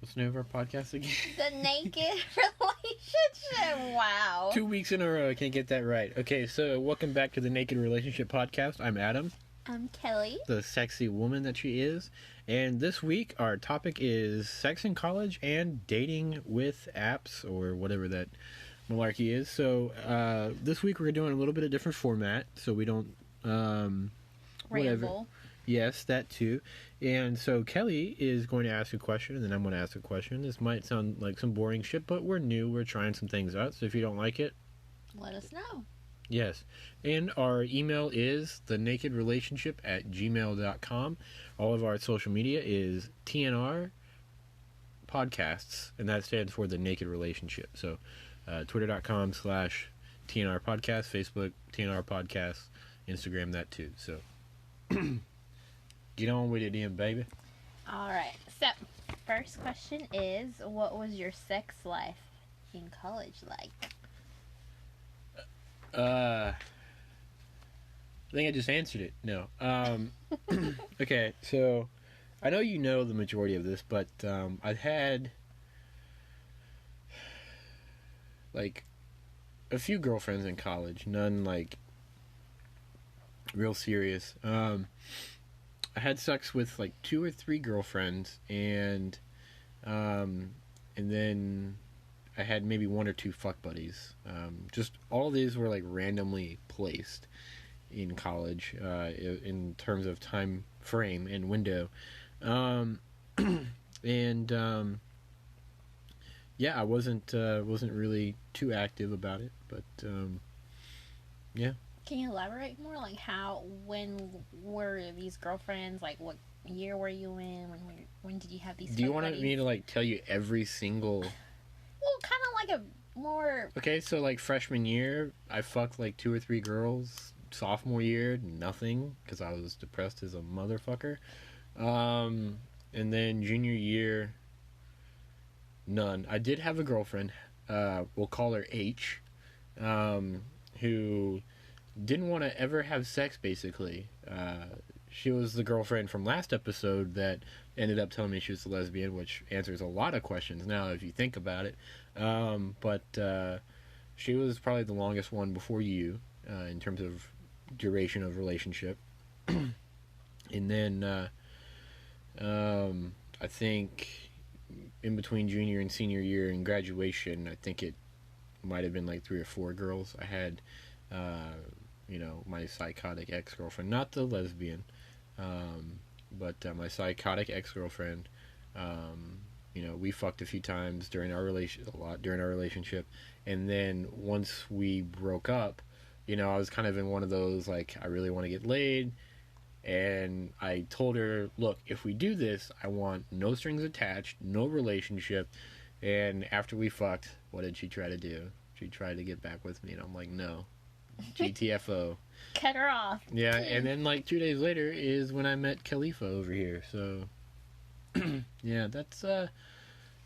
What's the name of our podcast again? The Naked Relationship. Wow. 2 weeks in a row, I can't get that right. Okay, so welcome back to the Naked Relationship Podcast. I'm Adam. I'm Kelley. The sexy woman that she is. And this week, our topic is sex in college and dating with apps, or whatever that malarkey is. So, this week we're doing a little bit of different format, so we don't, whatever. Ramble. Yes, that too. And so Kelley is going to ask a question, and then I'm going to ask a question. This might sound like some boring shit, but we're new. We're trying some things out. So if you don't like it, Let us know. yes. And our email is thenakedrelationship@gmail.com. All of our social media is TNR Podcasts, and that stands for The Naked Relationship. So twitter.com/TNR Podcast, Facebook, TNR Podcast, Instagram, that too. So get on with it then, baby. All right. So, first question is, what was your sex life in college like? I think I just answered it. No. Okay, so I know you know the majority of this, but I've had like a few girlfriends in college, none like real serious. I had sex with like 2 or 3 girlfriends, and then I had maybe 1 or 2 fuck buddies. Just all of these were like randomly placed in college, in terms of time frame and window. Yeah, I wasn't really too active about it, but yeah. Can you elaborate more? Like, when were these girlfriends? Like, what year were you in? When did you have these? Do you want buddies? me to like tell you every single? Well, kind of like a more. Okay, so like freshman year, I fucked like 2 or 3 girls. Sophomore year, nothing, because I was depressed as a motherfucker. And then junior year, none. I did have a girlfriend, we'll call her H, who didn't want to ever have sex, basically. She was the girlfriend from last episode that ended up telling me she was a lesbian, which answers a lot of questions now if you think about it. But she was probably the longest one before you, in terms of duration of relationship. And then I think in between junior and senior year and graduation, I think it might have been like 3 or 4 girls. I had my psychotic ex-girlfriend, not the lesbian, but my psychotic ex-girlfriend. We fucked a few times during our relationship, and then once we broke up, I was kind of in one of those, like, I really want to get laid, and I told her, look, if we do this, I want no strings attached, no relationship. And after we fucked, what did she try to do? She tried to get back with me, and I'm like, no. GTFO. Cut her off. Yeah, and then like 2 days later is when I met Khalifa over here. So yeah, that's the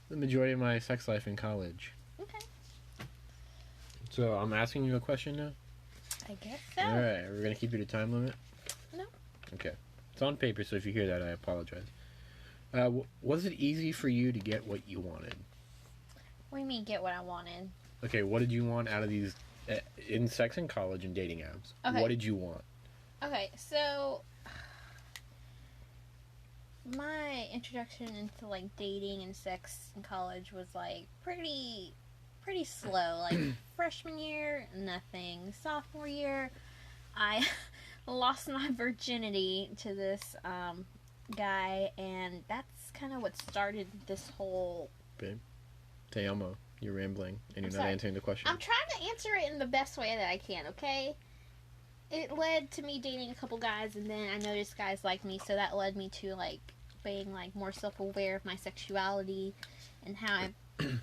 majority of my sex life in college. Okay. So I'm asking you a question now? I guess so. Alright, we're going to keep you to time limit? No. Okay. It's on paper, so if you hear that, I apologize. Was it easy for you to get what you wanted? What do you mean, get what I wanted? Okay, what did you want out of these, in sex and college and dating apps? Okay. What did you want? Okay, so my introduction into like dating and sex in college was like pretty slow. Like freshman year, nothing. Sophomore year, I lost my virginity to this guy, and that's kind of what started this whole. Babe, te amo. You're rambling, and you're I'm not sorry. answering the question. I'm trying to answer it in the best way that I can. Okay. It led to me dating a couple guys, and then I noticed guys like me, so that led me to like being like more self-aware of my sexuality and how I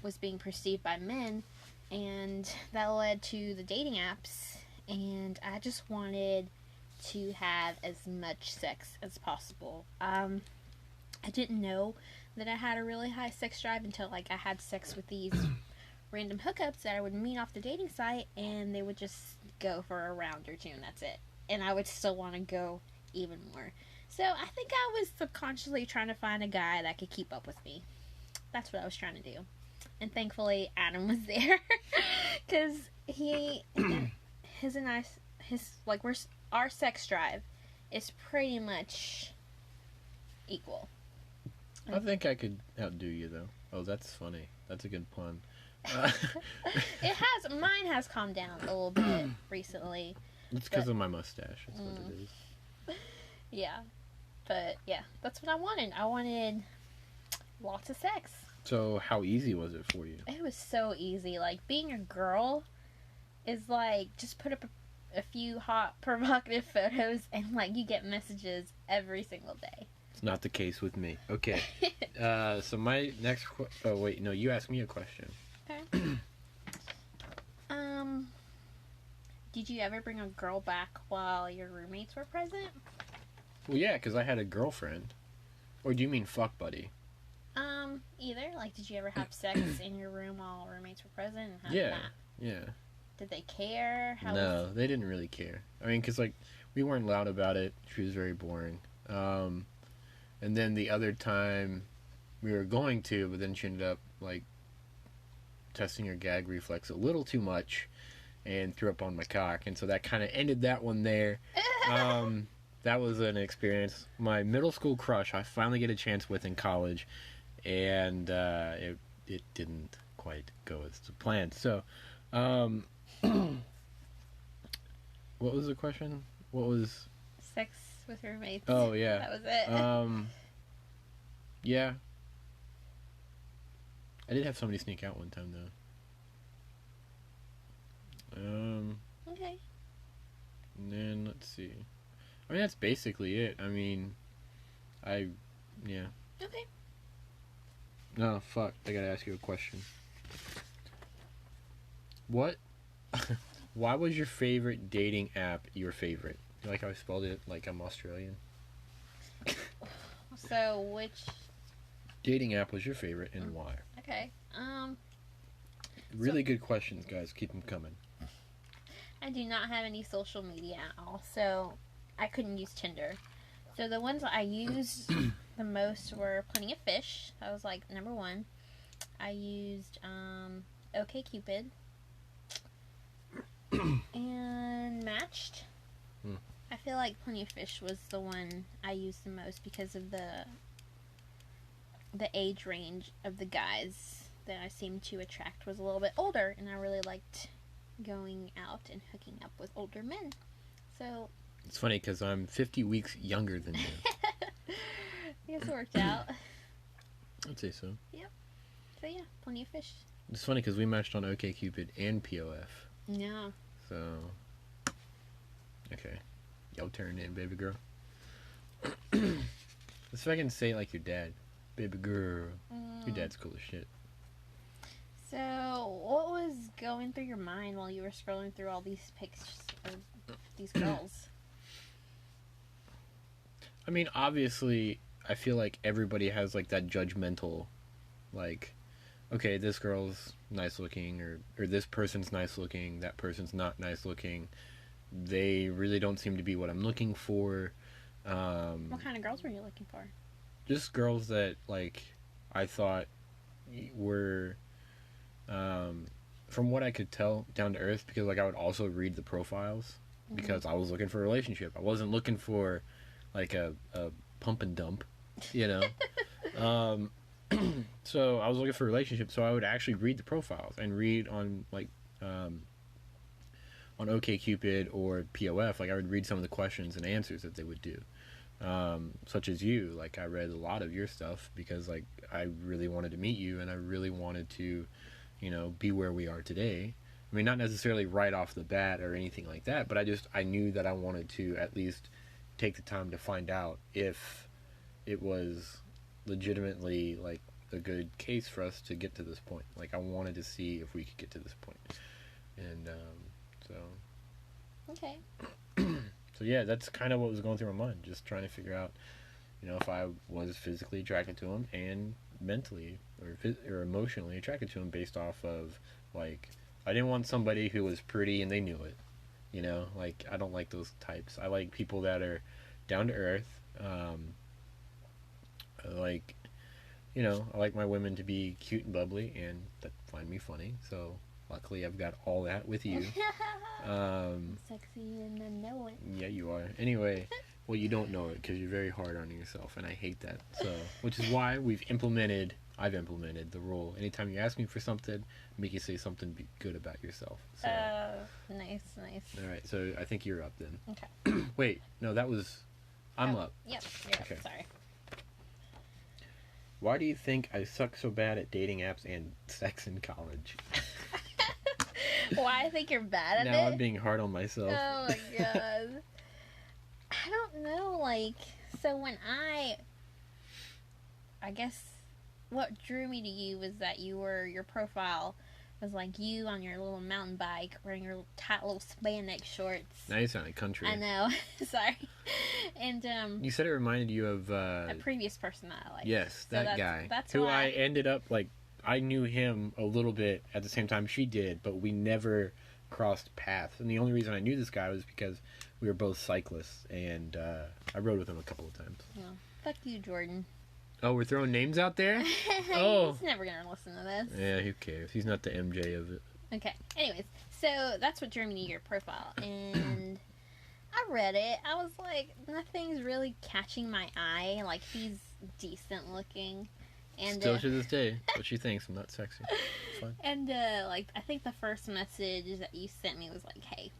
was being perceived by men, and that led to the dating apps, and I just wanted to have as much sex as possible. I didn't know that I had a really high sex drive until like I had sex with these random hookups that I would meet off the dating site, and they would just go for a round or 2 and that's it, and I would still want to go even more. So I think I was subconsciously trying to find a guy that could keep up with me. That's what I was trying to do. And thankfully, Adam was there. Because our sex drive is pretty much equal. I think I could outdo you, though. Oh, that's funny. That's a good pun. Mine has calmed down a little bit recently. It's because of my mustache. That's what it is. Yeah. But, yeah, that's what I wanted. I wanted lots of sex. So, how easy was it for you? It was so easy. Like, being a girl is like, just put up a few hot, provocative photos and, like, you get messages every single day. It's not the case with me. Okay. So, my next oh, wait. No, you asked me a question. Okay. Did you ever bring a girl back while your roommates were present? Well, yeah, because I had a girlfriend. Or do you mean fuck buddy? Either. Like, did you ever have sex in your room while roommates were present? And Yeah. Did they care? No, they didn't really care. I mean, because, like, we weren't loud about it. She was very boring. And then the other time we were going to, but then she ended up, like, testing her gag reflex a little too much and threw up on my cock. And so that kind of ended that one there. That was an experience. My middle school crush, I finally get a chance with in college, and it didn't quite go as planned. So, what was the question? What was... Sex with roommates. Oh, yeah. That was it. Yeah. I did have somebody sneak out one time, though. Okay. And then, let's see. I mean, that's basically it. I mean, yeah. Okay. No, fuck. I gotta ask you a question. What? Why was your favorite dating app your favorite? You like how I spelled it like I'm Australian? So, which dating app was your favorite and why? Okay. Really good questions, guys. Keep them coming. I do not have any social media at all, so I couldn't use Tinder. So the ones I used the most were Plenty of Fish. That was like number one. I used OkCupid and Matched. I feel like Plenty of Fish was the one I used the most because of the age range of the guys that I seemed to attract was a little bit older, and I really liked going out and hooking up with older men. So it's funny because I'm 50 weeks younger than you. I guess it worked out. I'd say so. Yep. So yeah, Plenty of Fish. It's funny because we matched on OkCupid and POF. Yeah. So, okay. Yo, turn in, baby girl. Let's see if I can say it like your dad. Baby girl. Your dad's cool as shit. So, what was going through your mind while you were scrolling through all these pics of these girls? I mean, obviously, I feel like everybody has, like, that judgmental, like, okay, this girl's nice looking, or this person's nice looking, that person's not nice looking. They really don't seem to be what I'm looking for. What kind of girls were you looking for? Just girls that, like, I thought were, from what I could tell, down to earth, because, like, I would also read the profiles, because I was looking for a relationship. I wasn't looking for, like, a pump and dump, you know? So I was looking for a relationship, so I would actually read the profiles and read on, like, on OkCupid or POF. Like, I would read some of the questions and answers that they would do. Such as you. Like, I read a lot of your stuff because, like, I really wanted to meet you and I really wanted to, you know, be where we are today. I mean, not necessarily right off the bat or anything like that, but I knew that I wanted to at least take the time to find out if it was legitimately, like, a good case for us to get to this point. Like, I wanted to see if we could get to this point. And, so... Okay. So, yeah, that's kind of what was going through my mind. Just trying to figure out, you know, if I was physically attracted to him and mentally or emotionally attracted to him based off of, like, I didn't want somebody who was pretty and they knew it. You know, like, I don't like those types. I like people that are down to earth, like, you know, I like my women to be cute and bubbly and that find me funny. So luckily I've got all that with you. Sexy and I know it. Yeah, you are. Anyway, well, you don't know it because you're very hard on yourself, and I hate that. So, which is why I've implemented the rule. Anytime you ask me for something, make you say something good about yourself. So, nice. all right, so I think you're up then. Okay. Wait, no, I'm up. Yep, you're Okay. up. Sorry. Why do you think I suck so bad at dating apps and sex in college? Why I think you're bad at it? Now I'm being hard on myself. Oh my god. I don't know, like, so when I guess what drew me to you was that your profile was like you on your little mountain bike wearing your tight little spandex shorts. Now you sound like country. I know. Sorry. And you said it reminded you of a previous person that I liked. Yes, so that guy. That's who why I ended up like. I knew him a little bit at the same time she did, but we never crossed paths. And the only reason I knew this guy was because we were both cyclists, and I rode with him a couple of times. Well, fuck you, Jordan. Oh, we're throwing names out there? Oh. He's never gonna listen to this. Yeah, who cares? He's not the MJ of it. Okay. Anyways, so that's what drew me to your profile, and I read it. I was like, nothing's really catching my eye. Like, he's decent looking. And, still to this day, what she thinks I'm not sexy. Fine. And like, I think the first message that you sent me was like, "Hey,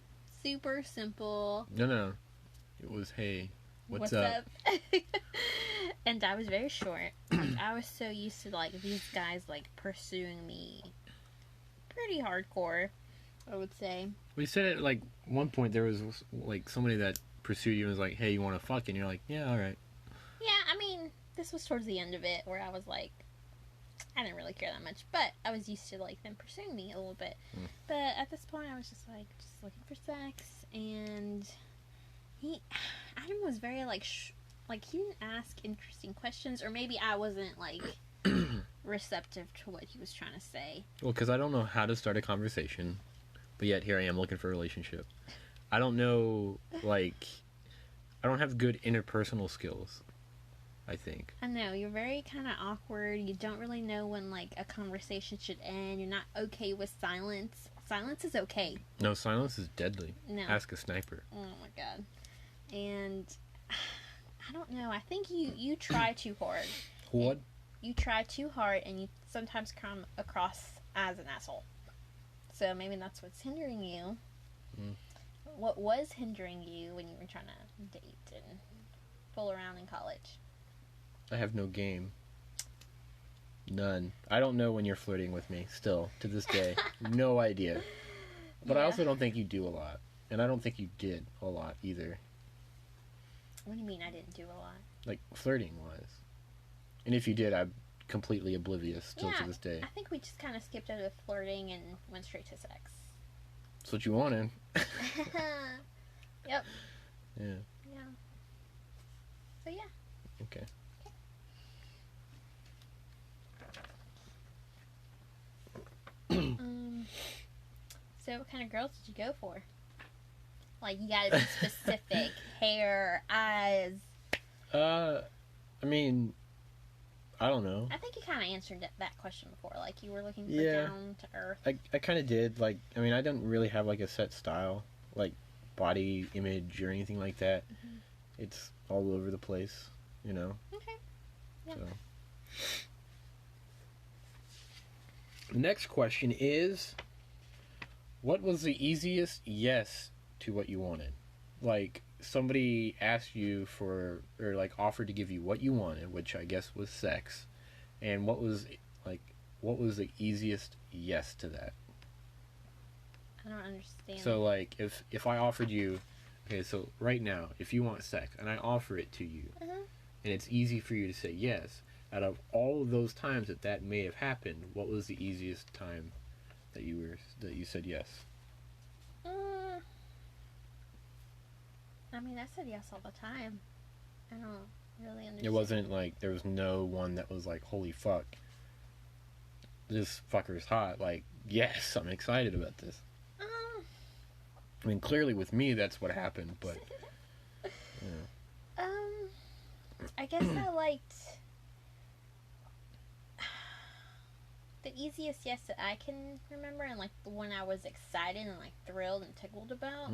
super simple." No, it was, "Hey, what's up?" And I was very short. Like, I was so used to like these guys like pursuing me, pretty hardcore, I would say. We said at like one point there was like somebody that pursued you and was like, "Hey, you want to fuck?" And you're like, "Yeah, all right." Yeah, I mean. This was towards the end of it where I was like, I didn't really care that much, but I was used to like them pursuing me a little bit. But at this point, I was just looking for sex, and Adam was very like he didn't ask interesting questions, or maybe I wasn't like receptive to what he was trying to say. Well, because I don't know how to start a conversation, but yet here I am looking for a relationship. I don't know, like, I don't have good interpersonal skills. I think. I know, you're very kind of awkward. You don't really know when, like, a conversation should end. You're not okay with silence. Silence is okay. No, silence is deadly. No. Ask a sniper. Oh, my God. And, I don't know. I think you try too hard. What? You try too hard, and you sometimes come across as an asshole. So, maybe that's what's hindering you. What was hindering you when you were trying to date and fool around in college? I have no game. None. I don't know when you're flirting with me, still, to this day. No idea. But I also don't think you do a lot. And I don't think you did a lot, either. What do you mean I didn't do a lot? Like, flirting-wise. And if you did, I'm completely oblivious still to this day. I think we just kind of skipped over flirting and went straight to sex. That's what you wanted. Yep. Yeah. Yeah. So, yeah. Okay. So what kind of girls did you go for? Like, you gotta be specific. Hair, eyes. I mean, I don't know. I think you kind of answered that question before. Like, you were looking for down to earth. I kind of did. Like, I mean, I didn't really have, like, a set style. Like, body image or anything like that. Mm-hmm. It's all over the place, you know? Okay. Yeah. So. The next question is, what was the easiest yes to what you wanted? Like, somebody asked you for, or like offered to give you what you wanted, which I guess was sex, and what was the easiest yes to that? I don't understand. So, like, if I offered you, okay, so right now, if you want sex, and I offer it to you, and it's easy for you to say yes, out of all of those times that may have happened, what was the easiest time that you said yes? I mean, I said yes all the time. I don't really understand. It wasn't like there was no one that was like, holy fuck, this fucker's hot. Like, yes, I'm excited about this. I mean, clearly with me that's what happened, but I guess I liked the easiest yes that I can remember, and like the one I was excited and like thrilled and tickled about,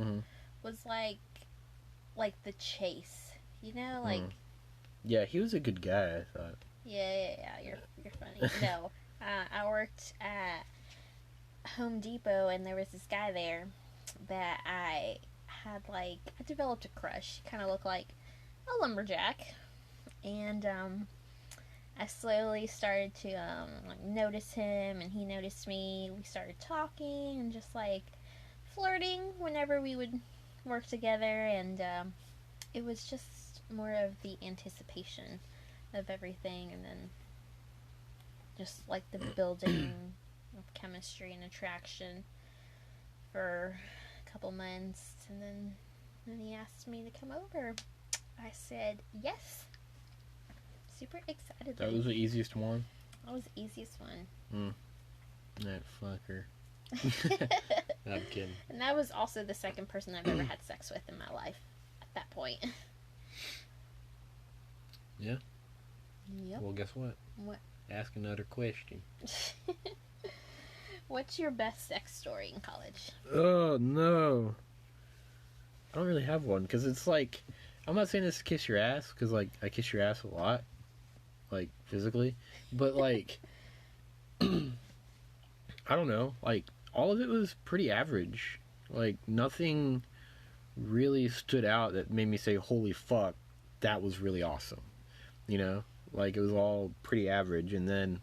was like the chase. You know, like. Yeah, he was a good guy, I thought. Yeah. You're funny. No, I worked at Home Depot, and there was this guy there that I had I developed a crush. He kind of looked like a lumberjack, and I slowly started to notice him, and he noticed me. We started talking and just flirting whenever we would work together, and it was just more of the anticipation of everything, and then just the building of chemistry and attraction for a couple months, and then when he asked me to come over, I said yes. Super excited. That was the easiest one? That was the easiest one. That fucker. I'm kidding. And that was also the second person I've ever had sex with in my life at that point. Yeah? Yep. Well, guess what? What? Ask another question. What's your best sex story in college? Oh, no. I don't really have one, because it's I'm not saying this to kiss your ass, because, I kiss your ass a lot, physically, but, I don't know, all of it was pretty average. Nothing really stood out that made me say, holy fuck, that was really awesome, you know? It was all pretty average, and then,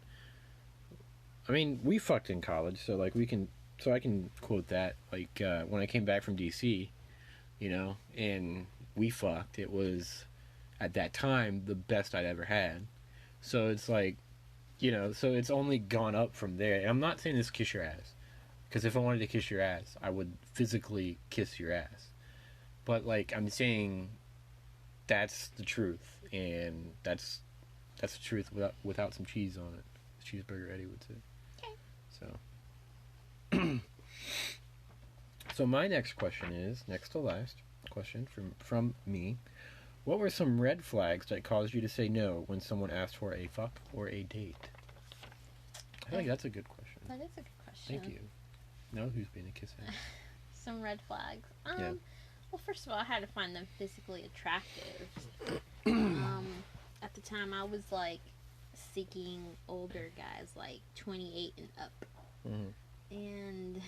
I mean, we fucked in college, so, I can quote that, when I came back from D.C., you know, and we fucked, it was, at that time, the best I'd ever had. So it's you know, so it's only gone up from there. And I'm not saying this kiss your ass, because if I wanted to kiss your ass, I would physically kiss your ass. But, I'm saying that's the truth, and that's the truth without some cheese on it. Cheeseburger Eddie would say. Okay. So my next question is, next to last question from me. What were some red flags that caused you to say no when someone asked for a fuck or a date? I think that's a good question. That is a good question. Thank you. Now who's being a kiss ass? Some red flags. Yeah. Well, first of all, I had to find them physically attractive. At the time, I was seeking older guys, 28 and up. And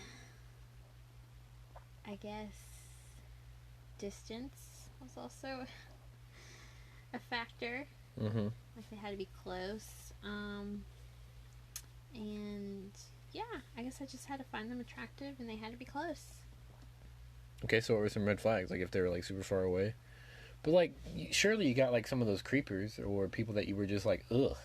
I guess distance was also a factor. They had to be close. And yeah, I guess I just had to find them attractive, and they had to be close. Okay, so what were some red flags? If they were super far away? But surely you got some of those creepers or people that you were just ugh.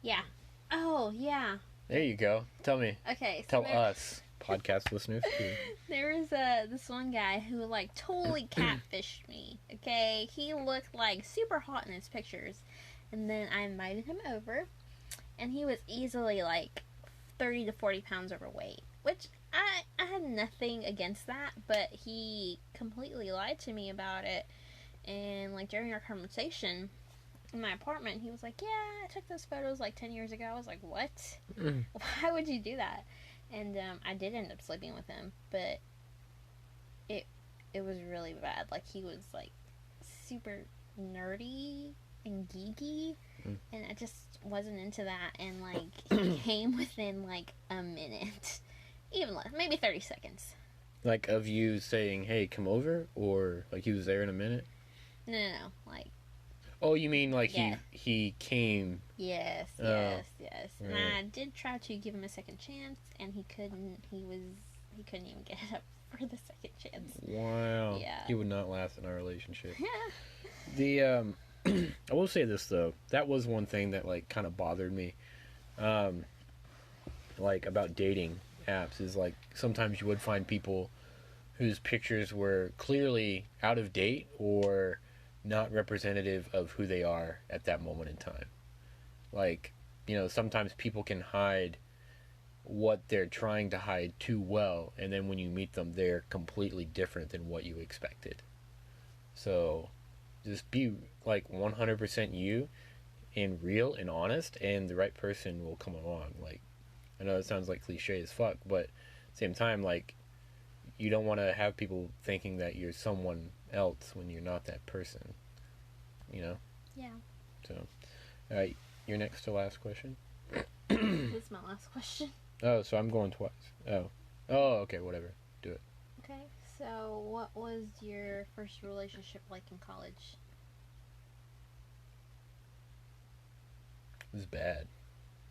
Yeah. Oh, yeah. There you go. Tell me. Okay. So Tell us, podcast listeners, too. There was this one guy who totally catfished me. Okay, he looked super hot in his pictures, and then I invited him over, and he was easily 30 to 40 pounds overweight, which I had nothing against that, but he completely lied to me about it. And during our conversation in my apartment, he was like, yeah, I took those photos 10 years ago. I was like, what? Why would you do that? And I did end up sleeping with him, but it was really bad. He was super nerdy and geeky, and I just wasn't into that. And he came within a minute, even less, maybe 30 seconds. Of you saying, hey, come over, or he was there in a minute? No. Oh, you mean yeah. he came? Yes. Right. And I did try to give him a second chance, and he couldn't. He couldn't even get it up for the second chance. Wow. Yeah. He would not last in our relationship. Yeah. I will say this though. That was one thing that kind of bothered me. About dating apps is sometimes you would find people whose pictures were clearly out of date or not representative of who they are at that moment in time. Sometimes people can hide what they're trying to hide too well, and then when you meet them, they're completely different than what you expected. So just be 100% you and real and honest, and the right person will come along. I know it sounds like cliche as fuck, but at the same time, like, you don't want to have people thinking that you're someone else when you're not that person. You know? Yeah. So, alright, your next to last question? This is my last question. Oh, so I'm going twice. Oh, okay, whatever. Do it. Okay, so what was your first relationship like in college? It was bad.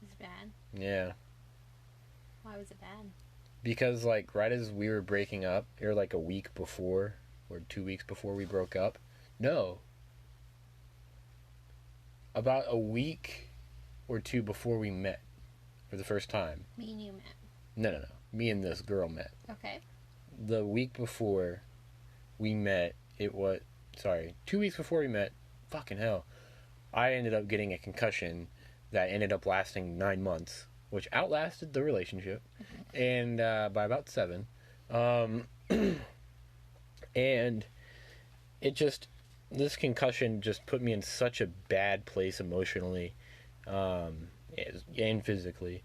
It was bad? Yeah. Why was it bad? Because, like, right as we were breaking up, or like a week before, or 2 weeks before we broke up. No. About a week or two before we met for the first time. Me and you met. No. Me and this girl met. Okay. The week before we met, 2 weeks before we met, fucking hell, I ended up getting a concussion that ended up lasting 9 months, which outlasted the relationship, and by about 7. And this concussion just put me in such a bad place emotionally, and physically,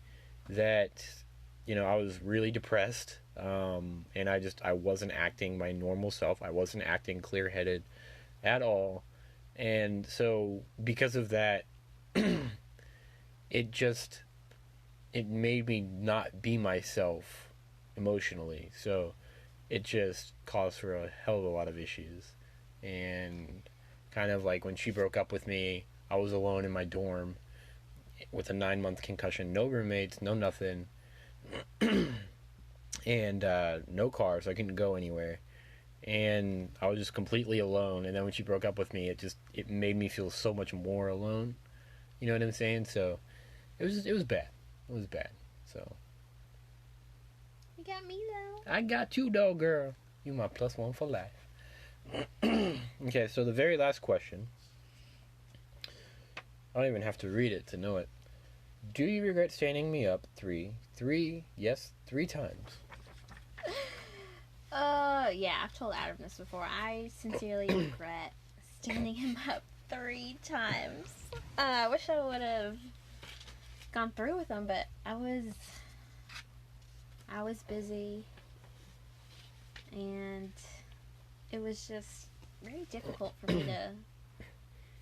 that, I was really depressed, and I wasn't acting my normal self. I wasn't acting clear-headed at all, and so because of that, it made me not be myself emotionally. So it just caused for a hell of a lot of issues. And kind of like when she broke up with me, I was alone in my dorm with a 9-month concussion, no roommates, no nothing, and no car, so I couldn't go anywhere. And I was just completely alone. And then when she broke up with me, it made me feel so much more alone. You know what I'm saying? So it was bad. It was bad. So You got me though. I got you though, girl. You my +1 for life. Okay, so the very last question. I don't even have to read it to know it. Do you regret standing me up 3 times? Yeah, I've told Adam this before. I sincerely regret standing him up 3 times. I wish I would have gone through with them, but I was busy, and it was just very difficult for me to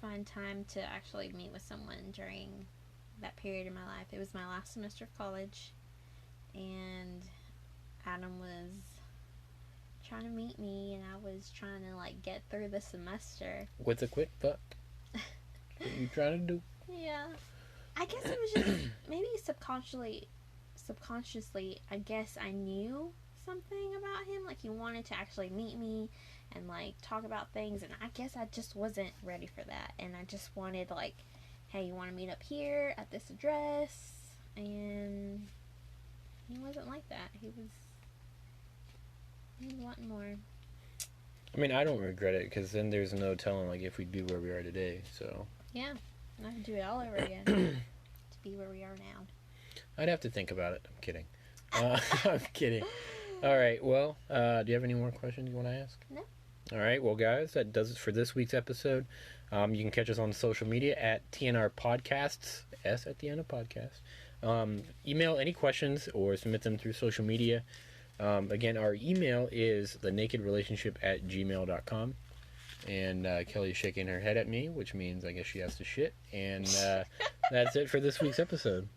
find time to actually meet with someone during that period in my life. It was my last semester of college, and Adam was trying to meet me, and I was trying to get through the semester with a quick fuck. What you trying to do? Yeah, I guess it was just maybe subconsciously I guess I knew something about him, he wanted to actually meet me and talk about things, and I guess I just wasn't ready for that, and I just wanted hey, you want to meet up here at this address? And he wasn't like that. He was wanting more. I mean, I don't regret it, because then there's no telling if we'd be where we are today. So yeah, I could do it all over again to be where we are now. I'd have to think about it. I'm kidding. I'm kidding. All right, well, do you have any more questions you want to ask? No. All right, well, guys, that does it for this week's episode. You can catch us on social media at TNR Podcasts, S at the end of podcast. Email any questions or submit them through social media. Again, our email is thenakedrelationship@gmail.com. And Kelly's shaking her head at me, which means I guess she has to shit. And that's it for this week's episode.